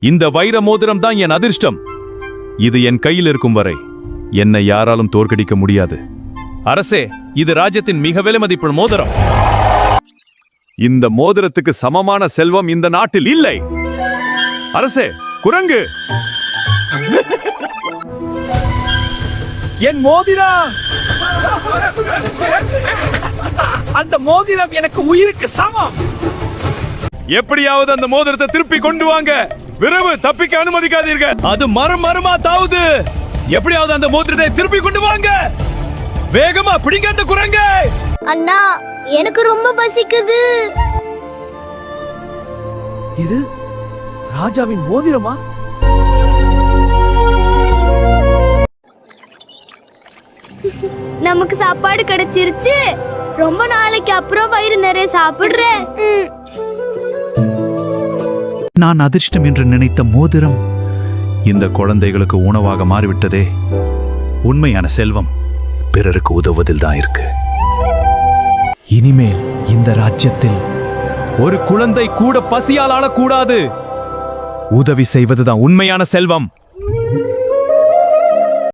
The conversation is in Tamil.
இந்த வைர மோதிரம் தான் என் அதிர்ஷ்டம். இது என் கையில் இருக்கும் வரை என்னை யாராலும் தோற்கடிக்க முடியாது. அரசே, இது ராஜ்யத்தின் மிக விலை மதிப்புள்ள மோதிரம். இந்த மோதிரத்துக்கு சமமான செல்வம் இந்த நாட்டில் இல்லை. அரசே, குரங்கு! என் மோதிரம்! அந்த மோதிரம் எனக்கு உயிருக்கு சமம். எப்படியாவது அந்த மோதிரத்தை திருப்பி கொண்டு வாங்க. விரைவு, தப்பிக்க அனுமதிக்காதீர்கள். அது மரமா தாவுது. எப்படியாவது அந்த மோதிரத்தை திருப்பி கொண்டு வாங்க. வேகமா பிடிங்க அந்த குரங்கை. அண்ணா, எனக்கு ரொம்ப பசிக்குது. இது ராஜாவின் மோதிரமா? நமக்கு சாப்பாடு கிடைச்சிருச்சு. ரொம்ப நாளைக்கு அப்புறம் வயிறு நிறைய சாப்பிடுறேன். நான் அதிர்ஷ்டம் என்று நினைத்த மோதிரம் இந்த குழந்தைகளுக்கு உணவாக மாறிவிட்டதே. உண்மையான செல்வம் பிறருக்கு உதவுவதில் தான் இருக்கு. இனிமேல் இந்த ராஜ்யத்தில் ஒரு குழந்தை கூட பசியால் ஆளக்கூடாது. உதவி செய்வதுதான் உண்மையான செல்வம்.